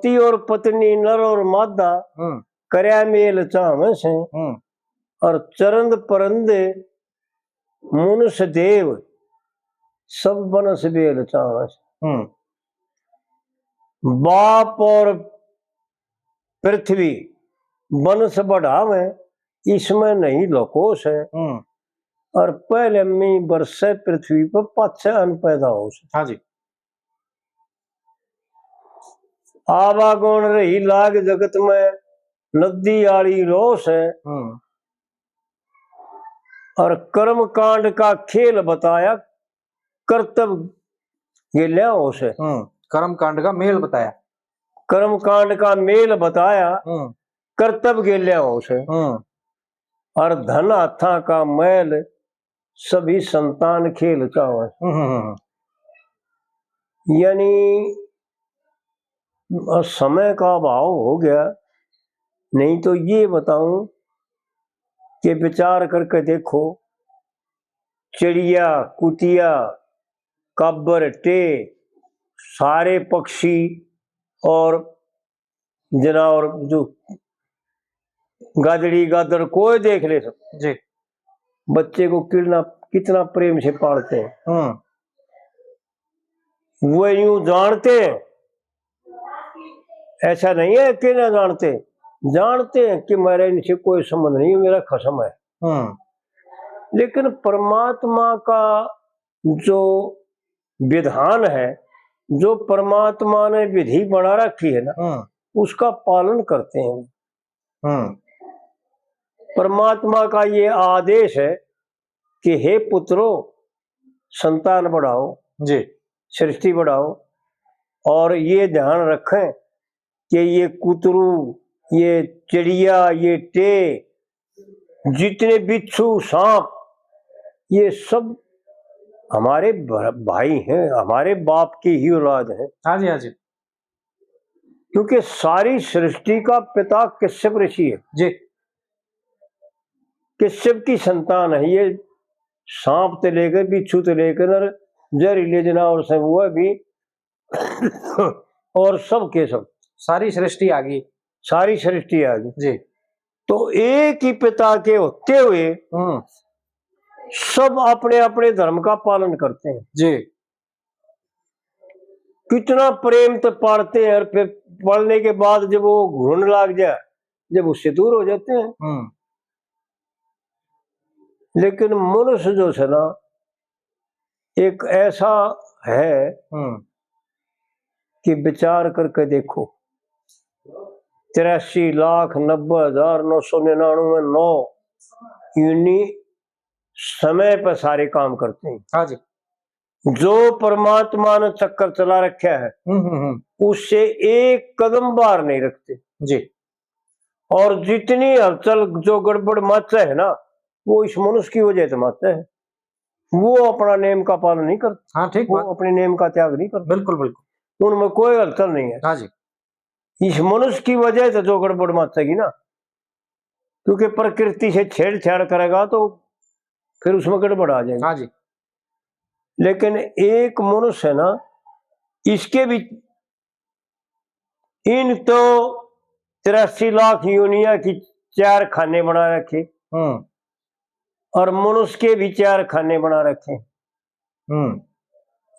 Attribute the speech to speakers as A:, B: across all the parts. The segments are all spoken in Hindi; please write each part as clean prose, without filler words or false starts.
A: पति और पत्नी नर और मादा करया मेल चावे से और चरंद परंद मनुष्य देव सब बनस बेल चावे से। बाप और पृथ्वी वंश बढ़ावे इसमें नहीं लोकोश है और पहले मी वर्ष पृथ्वी पर पाछे अन्न पैदा हो से।
B: हाँ जी।
A: आवागुण रही लाग जगत में नदी आड़ी रोष है और कर्म कांड का खेल बताया कर्तव्य गिल्या हो से।
B: कर्म कांड का मेल बताया,
A: कर्म कांड का मेल बताया कर्तव्य गिल्या हो से। और धन हाथा का मैल सभी संतान खेल चावे। यानी समय का अभाव हो गया, नहीं तो ये बताऊं कि विचार करके देखो, चिड़िया कुतिया कब्बर टे सारे पक्षी और जनावर जो गादड़ी गादर कोई देख ले सब
B: जी,
A: बच्चे को कितना प्रेम से पालते हैं। वो यूं जानते हैं, ऐसा नहीं है कि ना जानते हैं कि मेरा इनसे कोई संबंध नहीं, मेरा खसम है। लेकिन परमात्मा का जो विधान है, जो परमात्मा ने विधि बना रखी है ना, उसका पालन करते हैं। परमात्मा का ये आदेश है कि हे पुत्रो संतान बढ़ाओ
B: जी, सृष्टि
A: बढ़ाओ और ये ध्यान रखें कि ये कुतरू, ये चिड़िया, ये टे, जितने बिच्छू सांप, ये सब हमारे भाई हैं, हमारे बाप की ही औलाद हैं।
B: हाँ जी, हाँ जी।
A: क्योंकि सारी सृष्टि का पिता कश्यप ऋषि है
B: जी,
A: कश्यप की संतान है ये। सांप से लेकर बिच्छू से लेकर जहरीले जनावर से हुआ भी और सब के सब
B: सारी सृष्टि आ गई,
A: सारी सृष्टि आ गई
B: जी।
A: तो एक ही पिता के होते हुए सब अपने अपने धर्म का पालन करते हैं
B: जी।
A: कितना प्रेम तो पालते हैं और फिर पढ़ने के बाद जब वो घुन लग जाए, जब उससे दूर हो जाते हैं। लेकिन मनुष्य जो है ना, एक ऐसा है कि विचार करके देखो, 83,90,999 यूनी समय पर सारे काम करते हैं।
B: हाँ जी।
A: जो परमात्मा ने चक्कर चला रखा है उससे एक कदम बाहर नहीं रखते
B: जी।
A: और जितनी हलचल जो गड़बड़ मचा है ना, वो इस मनुष्य की वजह से मचा है। वो अपना नेम का पालन नहीं करता।
B: हाँ ठीक,
A: वो अपने नेम का त्याग नहीं करता।
B: बिल्कुल बिल्कुल,
A: उनमें कोई हलचल नहीं है।
B: हाँ जी।
A: इस मनुष्य की वजह से जो गड़बड़ मचेगी ना, क्योंकि प्रकृति से छेड़छाड़ करेगा तो फिर उसमें गड़बड़ आ जाएगी।
B: हाँ जी।
A: लेकिन एक मनुष्य है ना, इसके भी इन तो 83 लाख योनिया की 4 खाने बना रखे और मनुष्य के भी 4 खाने बना रखे,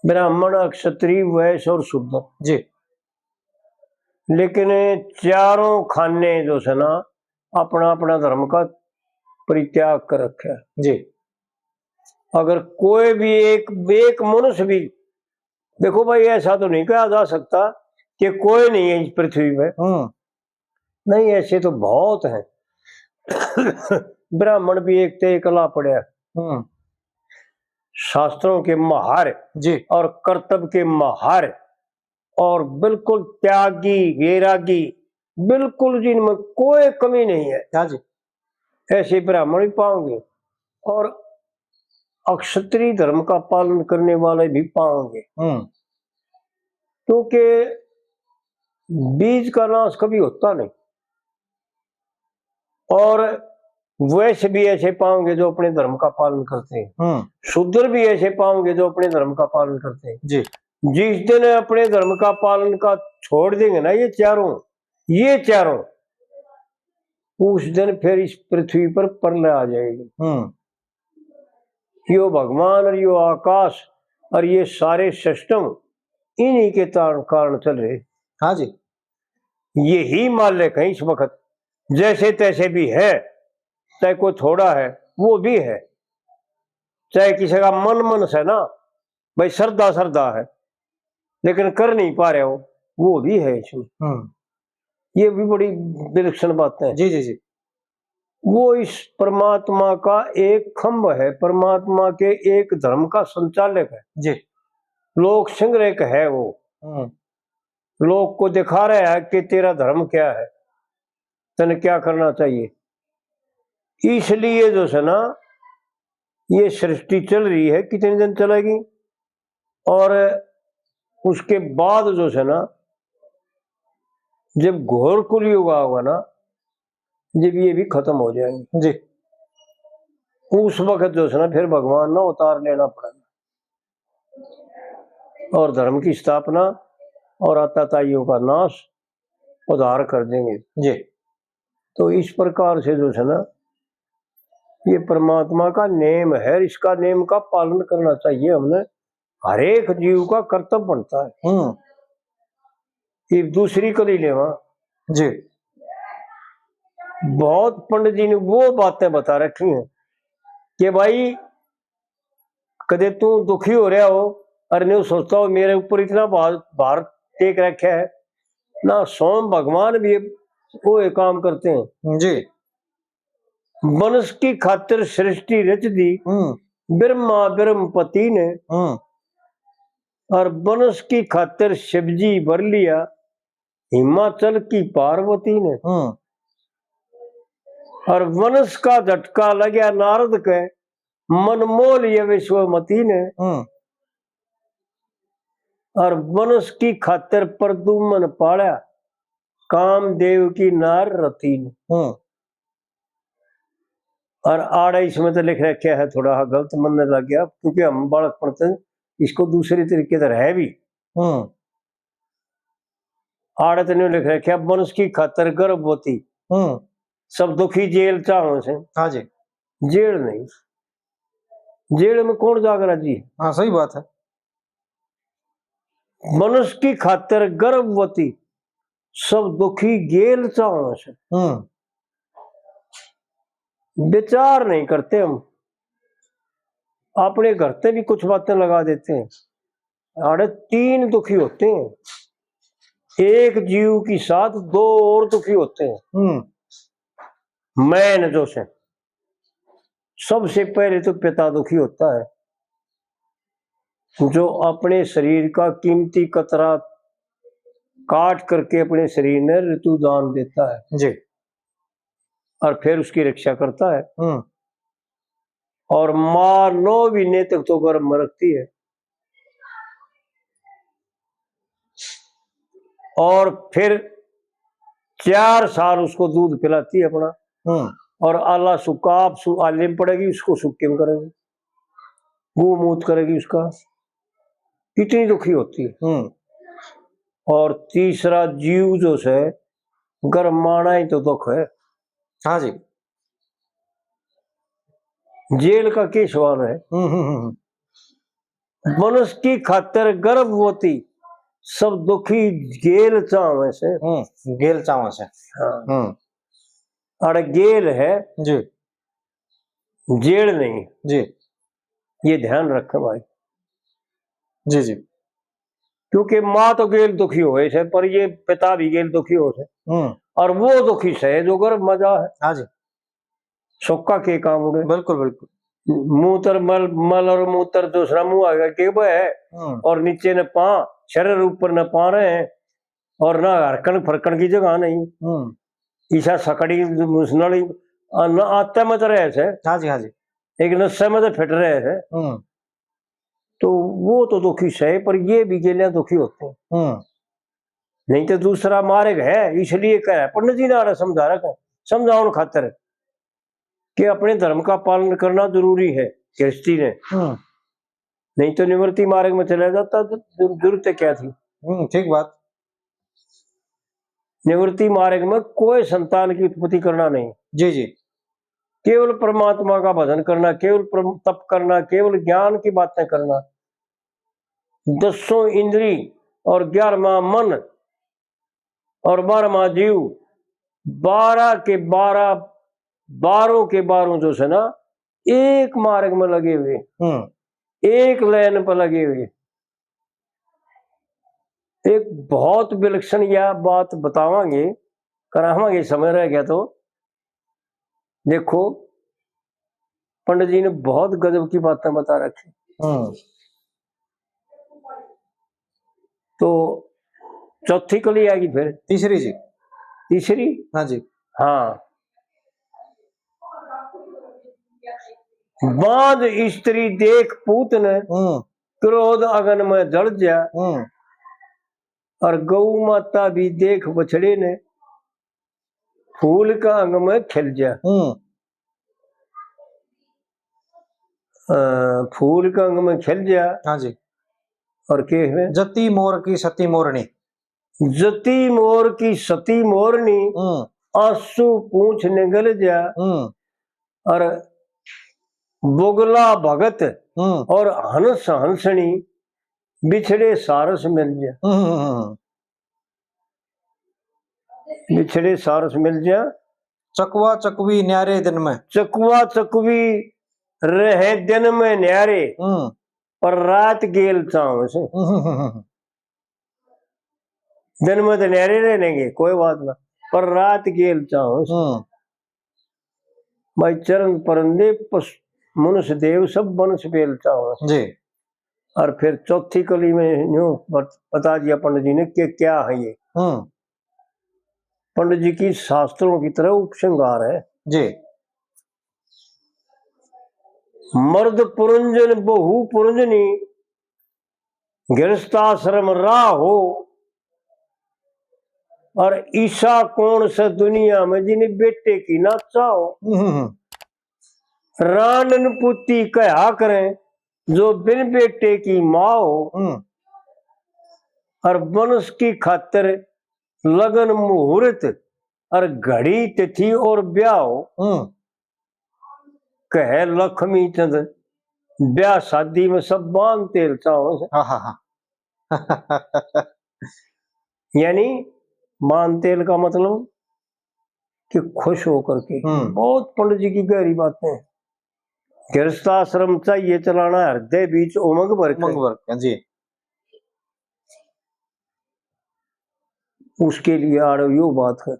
A: ब्राह्मण क्षत्रिय वैश्य और शूद्र
B: जी।
A: लेकिन चारों खाने जो है ना अपना अपना धर्म का परित्याग कर रखे
B: जी।
A: अगर कोई भी एक मनुष्य भी, देखो भाई ऐसा तो नहीं कहा जा सकता कि कोई नहीं है इस पृथ्वी पे, नहीं ऐसे तो बहुत हैं। ब्राह्मण भी एक ते एकला पड़े, शास्त्रों के महार
B: जी
A: और कर्तव्य के महार और बिल्कुल त्यागी वैरागी, बिल्कुल जिनमें कोई कमी नहीं है।
B: हाँ जी।
A: ऐसे ब्राह्मण भी पाओगे और अक्षत्रिय धर्म का पालन करने वाले भी पाओगे, क्योंकि बीज का नाश कभी होता नहीं। और वैश्य भी ऐसे पाओगे जो अपने धर्म का पालन करते हैं, शूद्र भी ऐसे पाओगे जो अपने धर्म का पालन करते हैं
B: जी।
A: जिस दिन अपने धर्म का पालन का छोड़ देंगे ना ये चारों, उस दिन फिर इस पृथ्वी पर प्रलय आ जाएगी। यो भगवान और यो आकाश और ये सारे सिस्टम इन्हीं के कारण चल रहे।
B: हाँ जी,
A: यही मालिक है इस वक्त, जैसे तैसे भी है, चाहे कोई थोड़ा है वो भी है, चाहे किसी का मन से ना भाई श्रद्धा है लेकिन कर नहीं पा रहे हो, वो भी है इसमें। ये भी बड़ी विलक्षण बातें हैं।
B: जी जी जी।
A: वो इस परमात्मा का एक खंभ है, परमात्मा के एक धर्म का संचालक है
B: जी।
A: लोक संग्रह है वो, लोक को दिखा रहा है कि तेरा धर्म क्या है, तने क्या करना चाहिए। इसलिए जो है ना ये सृष्टि चल रही है, कितने दिन चलेगी, और उसके बाद जो है ना जब घोर कुलयुग होगा ना, जब ये भी खत्म हो जाएंगे
B: जी,
A: उस वक्त जो है ना फिर भगवान ना उतार लेना पड़ेगा और धर्म की स्थापना और अत्याचारियों का नाश उद्धार कर देंगे
B: जी।
A: तो इस प्रकार से जो है ना ये परमात्मा का नेम है, इसका नेम का पालन करना चाहिए। हमने हर एक जीव का कर्तव्य बनता है। ये दूसरी कली लेवा
B: जी।
A: बहुत पंडित जी ने वो बातें बता रखी हैं कि भाई कदे तू दुखी हो रहा हो और नहीं सोचता हो मेरे ऊपर इतना भार टेक रखा है ना, सोम भगवान भी वो एक काम करते हैं
B: जी।
A: वंश की खातिर सृष्टि रच दी ब्रह्मा ब्रह्मपति ने, और वंश की खातिर शिवजी भर लिया हिमाचल की पार्वती ने, और वंश का झटका लगा नारद के मन मोह लिया विश्वमती ने, और वंश की खातिर प्रदुमन पाड़ा कामदेव की नार रति ने। और आड़ा इसमें तो लिख रखा है, थोड़ा गलत मन लग गया क्योंकि हम बालक पढ़ते हैं इसको दूसरे तरीके से है भी। आड़े तो नहीं लिख रखा वंश की खातिर गर्भवती सब दुखी जेल चाहो से।
B: हाँ जी।
A: जेल नहीं, जेल में कौन जाकर राजी।
B: हाँ सही बात है।
A: मनुष्य की खातिर गर्भवती सब दुखी गेल चाहो से। विचार नहीं करते हम, अपने घर से भी कुछ बातें लगा देते हैं। आड़े 3 दुखी होते हैं, एक जीव की साथ 2 और दुखी होते हैं। मैन जो से सबसे पहले तो पिता दुखी होता है, जो अपने शरीर का कीमती कतरा काट करके अपने शरीर में ऋतु दान देता है
B: जी,
A: और फिर उसकी रक्षा करता है। और मां 9 महीने तक तो गर्भ में रखती है और फिर 4 साल उसको दूध पिलाती है अपना, और आला सुखा आप आले में पड़ेगी उसको सुक्के में करेगी, गोमूत करेगी उसका, इतनी दुखी होती है। और तीसरा जीव जो है गर्भ माना ही तो दुख है।
B: हाँ जी।
A: जेल का क्या सवाल है। मनुष्य की खातिर गर्भवती सब दुखी गेल चाव से।
B: गेल चाव से।
A: हाँ। और गेल है
B: जी,
A: जेल नहीं
B: जी,
A: ये ध्यान रखे भाई।
B: जी जी।
A: क्योंकि माँ तो गेल दुखी हो से, पर ये पिता भी गेल दुखी हो से, और वो दुखी से जो गर्भ मजा है।
B: हाँ जी।
A: सुक्का के काम उड़े।
B: बिल्कुल बिल्कुल।
A: मूत्र मल और मूत्र दूसरा मुंह आएगा के है, और नीचे न पा शरीर ऊपर न पा रहे हैं, और ना हरकन फरकन की जगह नहीं। ईसा सकड़ी मुसनड़ी न आते मत रहे थे।
B: हाँ जी, हाँ जी।
A: एक नस्से में तो फिट रहे थे। तो वो तो दुखी से, पर ये भी गेलियां दुखी होते हैं। नहीं तो दूसरा मार्ग है, इसलिए कह रहा पंडित जी ने समझा रखा, समझाओ खातर कि अपने धर्म का पालन करना जरूरी है। गृहस्थी ने नहीं तो निवृत्ति मार्ग में चला जाता तो जरूरत क्या थी।
B: ठीक बात।
A: निवृत्ति मार्ग में कोई संतान की उत्पत्ति करना नहीं,
B: जी जी।
A: केवल परमात्मा का भजन करना, केवल तप करना, केवल ज्ञान की बातें करना। 10 इंद्री और 11वां मन और 12वां जीव, 12 के 12 जो है ना, एक मार्ग में लगे हुए, एक लाइन पर लगे हुए। एक बहुत विलक्षण यह बात बतावांगे, करावांगे, समय रह गया तो। देखो पंडित जी ने बहुत गजब की बातें बता रखी। तो चौथी कली आएगी, फिर
B: तीसरी जी।
A: तीसरी,
B: हाँ जी।
A: हाँ। बांध स्त्री देख पूत ने, क्रोध अगन में जड़ जा, और गौ माता भी देख बछड़े ने, फूल का अंग में खिल जा। फूल का अंग में खिल जा।
B: हाँ जी।
A: और के है,
B: जति मोर की सती मोरनी,
A: जति मोर की सती मोरनी, आंसू पूछ निगल जा, और बोगला भगत और हंस हंसनी, बिछड़े सारस मिल जा। बिछड़े सारस मिल जा।
B: चकवा चकवी न्यारे दिन में,
A: चकवा चकवी रहे दिन में न्यारे, और रात गेल चाव से। दिन में तो न्यारे रहेंगे, कोई बात ना, पर रात गेल चाव से। भाई चरण परंदे मनुष्य देव सब वंश बेल चाव
B: जी।
A: और फिर चौथी कली में यूं बता दिया पंडित जी ने कि क्या है ये। पंडित जी की शास्त्रों की तरह उपसंहार है
B: जी।
A: मर्द पुरंजन बहु पुरंजनी, गृहस्थाश्रम राहो, और ईशा कौन से दुनिया में जिन्हें बेटे की ना चाहो। रानन पुती कहा करें जो बिन बेटे की माँ हो, और वंश की खातिर लगन मुहूर्त और घड़ी तिथि और ब्याह हो। कहे लक्ष्मी चंद ब्याह शादी में सब बांध तेल चाहो। यानी मान तेल का मतलब कि खुश होकर के। बहुत पंडित जी की गहरी बातें हैं। गृहस्थाश्रम चाहिए चलाना, हृदय बीच उमंग भर
B: जी।
A: उसके लिए आड़ यो बात है।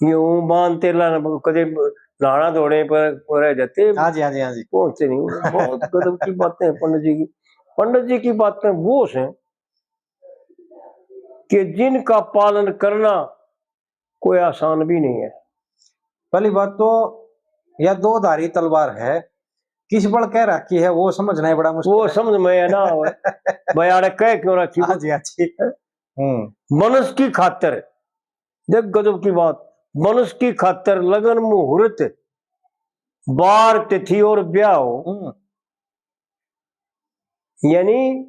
A: यो बांध तेला कदे नहाना धोने पर रह जाते।
B: हाँ जी, हाँ जी, हाँ जी।
A: पहुंचते नहीं। बहुत गजब की बातें हैं पंडित जी की। पंडित जी की बातें वो हैं कि जिनका पालन करना कोई आसान भी नहीं है।
B: पहली बात तो यह 2 धारी तलवार है, किस बल कह रखी है वो समझना है बड़ा मुश्किल।
A: वो समझ में ना हो बयाड़ कह क्यों रखी।
B: हाँ जी, हाँ जी।
A: मनुष्य की खातिर, देख गजब की बात, मनुष्य की खातिर लगन मुहूर्त बार तिथि और ब्याह हो। यानी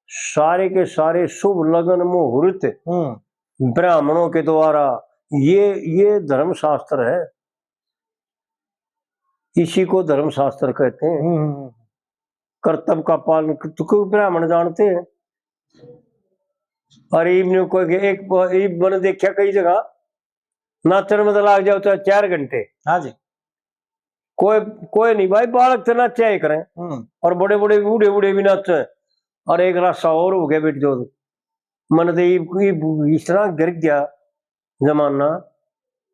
A: सारे के सारे शुभ लगन मुहूर्त ब्राह्मणों के द्वारा, ये धर्मशास्त्र है। इसी को धर्मशास्त्र कहते हैं। कर्तव्य का पालन तो ब्राह्मण जानते हैं। और एक बन देखा कई जगह नाचन में तो लाग जाओ तो 4 घंटे।
B: हाँ जी।
A: कोई नहीं भाई, बालक तो नाचा ही करें, और बड़े बड़े बूढ़े बूढ़े भी नाचे। और एक रास्ता और हो गया बेट जो मन तो इस तरह गिर गया जमाना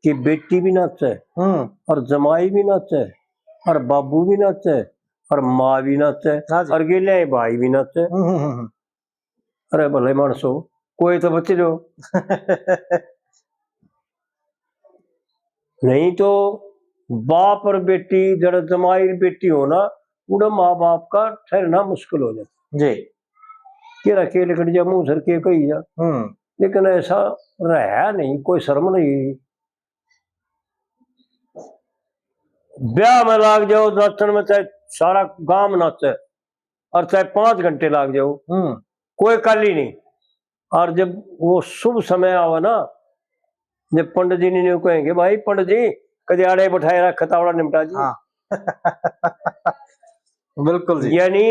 A: कि बेटी भी नाचे, और जमाई भी नाचे, और बाबू भी नाचे, और माँ भी नाचे, और गिले भाई भी नाचे। अरे भले मानसो, कोई तो बच्चे जो नहीं तो बाप और बेटी जड़ जमाई बेटी होना, पूरा माँ बाप का ठहरना मुश्किल हो जाता
B: जी।
A: कि रखे लिखट जा मुंह सर के कही जा। लेकिन ऐसा रहा नहीं, कोई शर्म नहीं। ब्याह में लाग जाओ नाचन में, चाहे सारा गांव नाचे, और चाहे 5 घंटे लाग जाओ, कोई काली नहीं। और जब वो शुभ समय आवा ना, जब पंडित जी ने कहेंगे भाई पंडित जी कदे आड़े बैठाए रखा तावड़ा निपटा जी।
B: हाँ। बिल्कुल जी।
A: यानी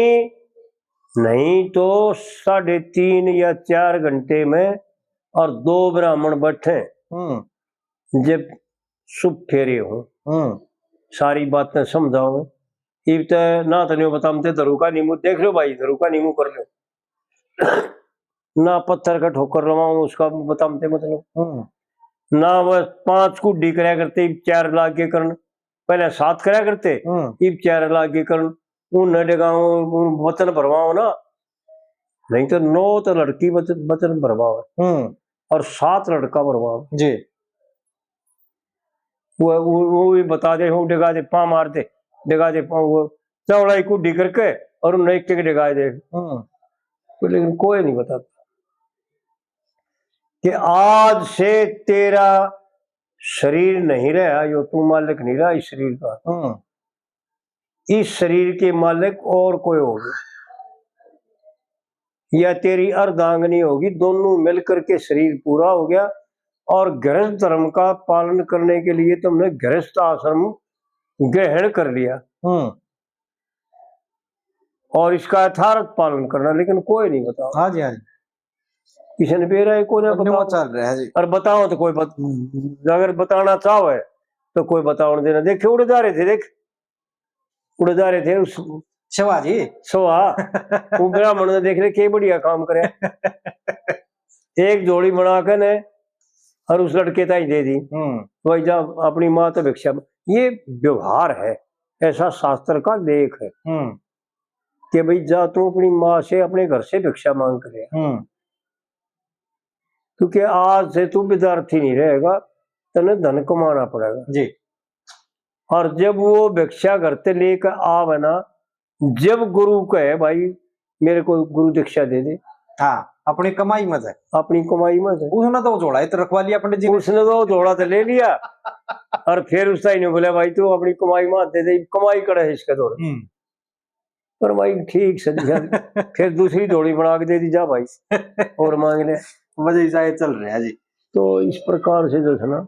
A: नहीं तो 3.5 या 4 घंटे में और 2 ब्राह्मण बैठे जब शुभ फेरे हो, सारी बातें समझाओ। इब तो ना तो नहीं बताते धरू का नींबू देख लो भाई, धरू का नींबू कर लो ना पत्थर का ठोकर लवाऊं उसका बताते, मतलब ना वह 5 कुड्डी कराया करते, इब 4 लाख के करण, पहले 7 कराया करते, इब 4 लाख के करण। उन डगाओ वचन भरवाओ ना, नहीं तो 9 तो लड़की वचन भरवाओ और 7 लड़का भरवाओ
B: जी।
A: वो भी बता दे, हो डगा दे पा मार दे, डगा दे पा, वो चौड़ाई कुड्डी करके और उन एक एक डगा दे। तो लेकिन कोई नहीं बताता कि आज से तेरा शरीर नहीं रहा, यो तू मालिक नहीं रहा इस शरीर का, इस शरीर के मालिक और कोई होगा, या तेरी अर्धांगनी होगी, दोनों मिलकर के शरीर पूरा हो गया। और गृहस्थ धर्म का पालन करने के लिए तुमने गृहस्थ आश्रम ग्रहण कर लिया और इसका यथार्थ पालन करना, लेकिन कोई नहीं बताओ।
B: हाँ जी, हाँ जी।
A: किसी ने पेरा है, कोई ने बताओ
B: चल रहा है जी।
A: और बताओ तो कोई अगर बताना चाहो है तो कोई बताओ देना। देखे उड़ जा रहे थे, देख उड़ जा रहे थे उस
B: शिवाजी
A: सोहा वो ब्राह्मण ने देख रहे के बढ़िया काम करे, एक जोड़ी बना के ने और उस लड़के ताई दे दी, भाई जा अपनी माँ तो भिक्षा। ये व्यवहार है, ऐसा शास्त्र का लेख है कि भाई जा तू अपनी माँ से अपने घर से भिक्षा मांग करे, क्योंकि आज से तू विद्यार्थी नहीं रहेगा, तने धन कमाना पड़ेगा
B: जी।
A: और जब वो भिक्षा घर से लेकर आवे ना, जब गुरु कहे भाई मेरे को गुरु दीक्षा दे दे,
B: हाँ अपनी कमाई मत है,
A: अपनी कमाई मत है।
B: उसने तो जोड़ा ही तो रखवा लिया पंडित जी,
A: उसने तो जोड़ा तो ले लिया और फिर उसका ही नहीं बोला भाई तू अपनी कमाई मत दे दे, कमाई करे है इसका दौड़। पर भाई ठीक से दिया फिर दूसरी जोड़ी बना के दे दी, जा भाई और मांग ले,
B: वजह चल रहा है जी।
A: तो इस प्रकार से जो है ना